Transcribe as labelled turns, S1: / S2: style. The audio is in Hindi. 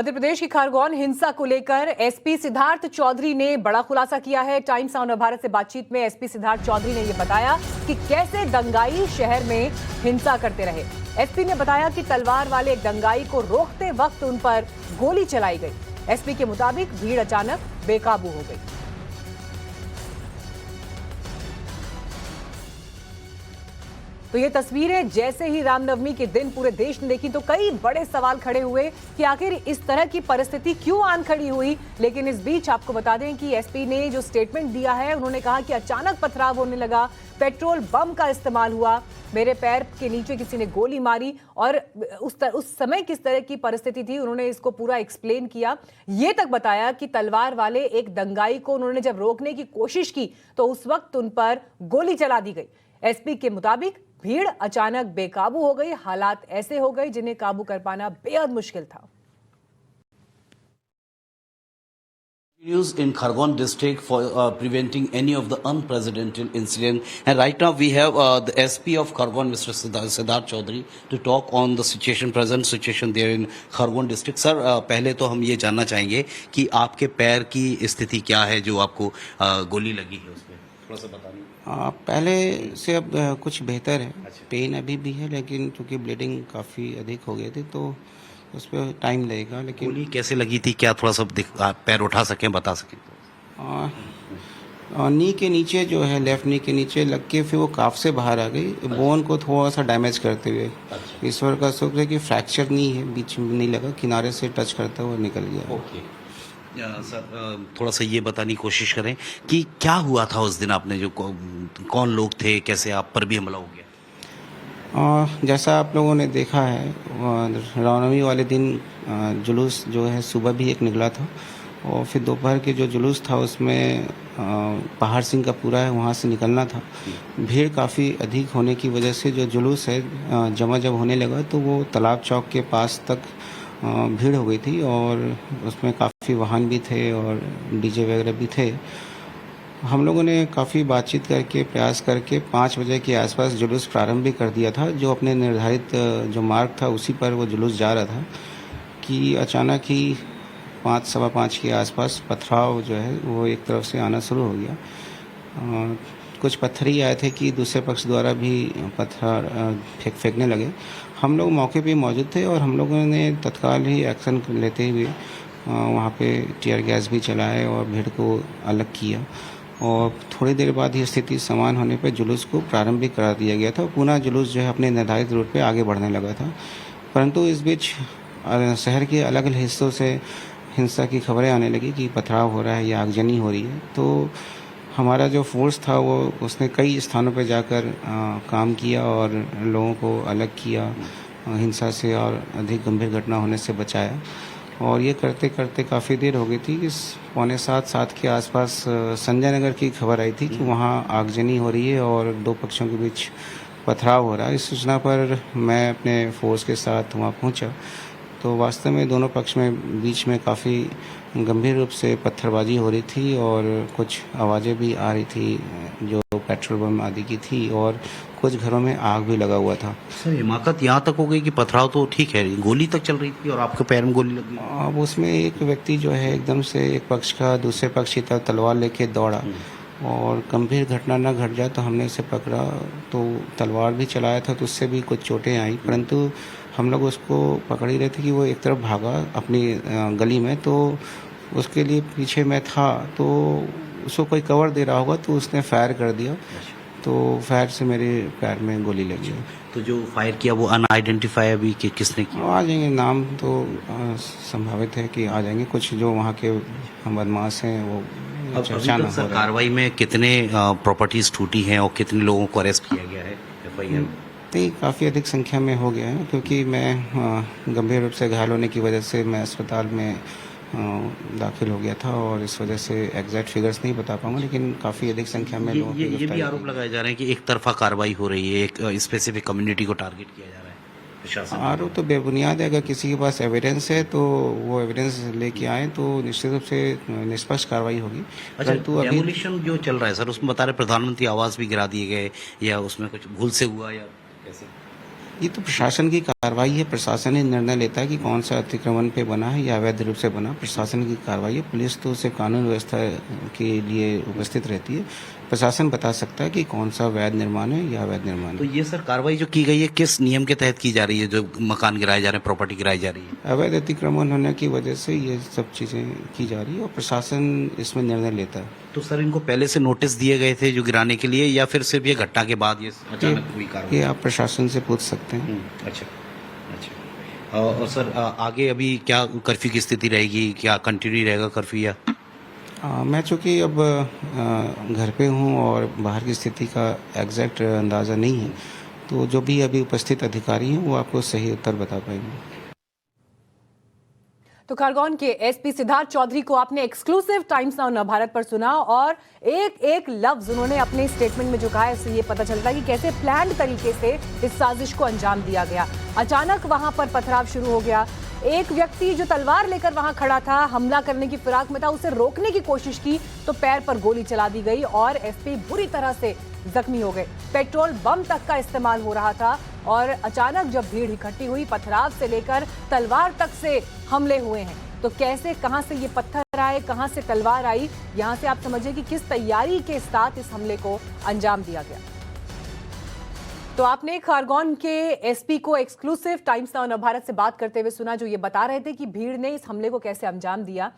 S1: मध्य प्रदेश की खरगोन हिंसा को लेकर एसपी सिद्धार्थ चौधरी ने बड़ा खुलासा किया है। टाइम्स ऑफ भारत से बातचीत में एसपी सिद्धार्थ चौधरी ने यह बताया कि कैसे दंगाई शहर में हिंसा करते रहे। एसपी ने बताया कि तलवार वाले एक दंगाई को रोकते वक्त उन पर गोली चलाई गई। एसपी के मुताबिक भीड़ अचानक बेकाबू हो गई। तो ये तस्वीरें जैसे ही रामनवमी के दिन पूरे देश ने देखी तो कई बड़े सवाल खड़े हुए कि आखिर इस तरह की परिस्थिति क्यों आन खड़ी हुई। लेकिन इस बीच आपको बता दें कि एसपी ने जो स्टेटमेंट दिया है, उन्होंने कहा कि अचानक पथराव होने लगा, पेट्रोल बम का इस्तेमाल हुआ, मेरे पैर के नीचे किसी ने गोली मारी और उस समय किस तरह की परिस्थिति थी उन्होंने इसको पूरा एक्सप्लेन किया। ये तक बताया कि तलवार वाले एक दंगाई को उन्होंने जब रोकने की कोशिश की तो उस वक्त उन पर गोली चला दी गई। एसपी के मुताबिक भीड़ अचानक बेकाबू हो गई। हालात ऐसे हो गए जिन्हें काबू कर पाना बेहद मुश्किल था।
S2: Used in Khargone district for preventing any of the unprecedented incident, and right now we have the SP of Khargone, Mr. Siddharth Chaudhary, to talk on the present situation there in Khargone district. Sir, पहले तो हम ये जानना चाहेंगे कि आपके पैर की स्थिति क्या है जो आपको गोली लगी है उसमें, थोड़ा सा बताइए।
S3: पहले से अब कुछ बेहतर है। पेन अभी भी है, लेकिन क्योंकि ब्लीडिंग काफ़ी अधिक हो गई थी तो उस पर टाइम लगेगा। लेकिन
S2: गोली कैसे लगी थी, क्या थोड़ा सा आप पैर उठा सकें, बता सकें?
S3: नी के नीचे जो है, लेफ्ट नी के नीचे लग के फिर वो काफ से बाहर आ गई, बोन को थोड़ा सा डैमेज करते हुए। ईश्वर का शुक्र है कि फ्रैक्चर नहीं है, बीच में नहीं लगा, किनारे से टच करता हुआ निकल गया।
S2: ओके सर, थोड़ा सा ये बताने की कोशिश करें कि क्या हुआ था उस दिन, आपने जो कौन लोग थे, कैसे आप पर भी हमला हो गया?
S3: जैसा आप लोगों ने देखा है, रामनवमी वाले दिन जुलूस जो है सुबह भी एक निकला था और फिर दोपहर के जो जुलूस था उसमें पहाड़ सिंह का पूरा है वहाँ से निकलना था। भीड़ काफ़ी अधिक होने की वजह से जो जुलूस है जमा जब होने लगा तो वो तालाब चौक के पास तक भीड़ हो गई थी और उसमें काफ़ी वाहन भी थे और डीजे वगैरह भी थे। हम लोगों ने काफ़ी बातचीत करके प्रयास करके 5 बजे के आसपास जुलूस प्रारंभ भी कर दिया था। जो अपने निर्धारित जो मार्ग था उसी पर वो जुलूस जा रहा था कि अचानक ही 5 सवा 5 के आसपास पथराव जो है वो एक तरफ से आना शुरू हो गया। कुछ पत्थर ही आए थे कि दूसरे पक्ष द्वारा भी पत्थर फेंकने लगे। हम लोग मौके पे मौजूद थे और हम लोगों ने तत्काल ही एक्शन लेते हुए वहाँ पे टीयर गैस भी चलाए और भीड़ को अलग किया और थोड़ी देर बाद ही स्थिति समान होने पर जुलूस को प्रारंभ भी करा दिया गया था। पुनः जुलूस जो है अपने निर्धारित रूट पे आगे बढ़ने लगा था, परंतु इस बीच शहर के अलग अलग हिस्सों से हिंसा की खबरें आने लगी कि पथराव हो रहा है या आगजनी हो रही है। तो हमारा जो फोर्स था वो उसने कई स्थानों पर जाकर काम किया और लोगों को अलग किया, हिंसा से और अधिक गंभीर घटना होने से बचाया। और ये करते करते काफ़ी देर हो गई थी कि 6:45-7 के आसपास संजय नगर की खबर आई थी कि वहाँ आगजनी हो रही है और दो पक्षों के बीच पथराव हो रहा है। इस सूचना पर मैं अपने फोर्स के साथ वहाँ पहुँचा तो वास्तव में दोनों पक्ष में बीच में काफ़ी गंभीर रूप से पत्थरबाजी हो रही थी और कुछ आवाज़ें भी आ रही थी जो पेट्रोल बम आदि की थी और कुछ घरों में आग भी लगा हुआ था।
S2: सर, हिमाकत यहाँ तक हो गई कि पथराव तो ठीक है, गोली तक चल रही थी और आपके पैर में गोली लगी?
S3: अब उसमें एक व्यक्ति जो है एकदम से एक पक्ष का दूसरे पक्ष की तरफ तलवार लेके दौड़ा और गंभीर घटना न घट जाए तो हमने उसे पकड़ा। तो तलवार भी चलाया था तो उससे भी कुछ चोटें आई, परंतु हम लोग उसको पकड़ ही रहे थे कि वो एक तरफ भागा अपनी गली में, तो उसके लिए पीछे मैं था तो उसको कोई कवर दे रहा होगा तो उसने फायर कर दिया, तो फायर से मेरे पैर में गोली लगी।
S2: तो जो फायर किया वो अनआइडेंटिफाई अभी कि किसने किया?
S3: आ जाएंगे, नाम तो संभावित है कि आ जाएंगे, कुछ जो वहाँ के बदमाश हैं वो
S2: कार्रवाई में कितने प्रॉपर्टीज टूटी हैं और कितने लोगों को अरेस्ट किया गया है FIR?
S3: काफ़ी अधिक संख्या में हो गया है क्योंकि मैं गंभीर रूप से घायल होने की वजह से मैं अस्पताल में दाखिल हो गया था और इस वजह से एग्जैक्ट फिगर्स नहीं बता पाऊंगा, लेकिन काफ़ी अधिक संख्या में लोग
S2: ये भी आरोप लगाए जा रहे हैं कि एक तरफा कार्रवाई हो रही है, एक स्पेसिफिक कम्युनिटी को टारगेट किया जा रहा है प्रशासन।
S3: आरोप तो बेबुनियाद है। अगर किसी के पास एविडेंस है तो वो एविडेंस लेके आए तो निश्चित रूप से निष्पक्ष कार्रवाई होगी।
S2: अच्छा, डेमोलिशन जो चल रहा है सर, उसमें बता रहे प्रधानमंत्री आवास भी गिरा दिए गए, या उसमें कुछ भूल से हुआ या कैसे?
S3: ये तो प्रशासन की कार्रवाई है। प्रशासन ही निर्णय लेता है कि कौन सा अतिक्रमण पे बना है या अवैध रूप से बना। प्रशासन की कार्रवाई है। पुलिस तो सिर्फ कानून व्यवस्था के लिए उपस्थित रहती है। प्रशासन बता सकता है कि कौन सा अवैध निर्माण है या अवैध निर्माण
S2: तो
S3: है।
S2: ये सर कार्रवाई जो की गई है किस नियम के तहत की जा रही है, जो मकान गिराए जा रहे हैं, प्रॉपर्टी गिराई जा रही है?
S3: अवैध अतिक्रमण होने की वजह से ये सब चीज़ें की जा रही है और प्रशासन इसमें निर्णय लेता है।
S2: तो सर इनको पहले से नोटिस दिए गए थे जो गिराने के लिए, या फिर सिर्फ ये घटना के बाद ये अचानक हुई कार्रवाई?
S3: ये आप प्रशासन से पूछ सकते हैं।
S2: अच्छा अच्छा। और सर आगे अभी क्या कर्फ्यू की स्थिति रहेगी, क्या कंटिन्यू रहेगा कर्फ्यू या?
S3: मैं चूँकि अब घर पे हूँ और बाहर की स्थिति का एग्जैक्ट अंदाज़ा नहीं है, तो जो भी अभी उपस्थित अधिकारी हैं वो आपको सही उत्तर बता पाएंगे।
S1: तो खरगोन के एसपी सिद्धार्थ चौधरी को आपने एक्सक्लूसिव टाइम्स नाउ नवभारत पर सुना और एक एक लफ्ज उन्होंने अपने स्टेटमेंट में जो कहा है, इससे ये पता चलता है कि कैसे प्लान्ड तरीके से इस साजिश को अंजाम दिया गया। अचानक वहां पर पथराव शुरू हो गया। एक व्यक्ति जो तलवार लेकर वहां खड़ा था, हमला करने की फिराक में था, उसे रोकने की कोशिश की तो पैर पर गोली चला दी गई और एसपी बुरी तरह से जख्मी हो गए। पेट्रोल बम तक का इस्तेमाल हो रहा था और अचानक जब भीड़ इकट्ठी हुई, पथराव से लेकर तलवार तक से हमले हुए हैं। तो कैसे, कहां से ये पत्थर आए, कहां से तलवार आई, यहां से आप समझिए कि किस तैयारी के साथ इस हमले को अंजाम दिया गया। तो आपने खरगोन के एसपी को एक्सक्लूसिव टाइम्स नाउ नवभारत से बात करते हुए सुना, जो ये बता रहे थे कि भीड़ ने इस हमले को कैसे अंजाम दिया।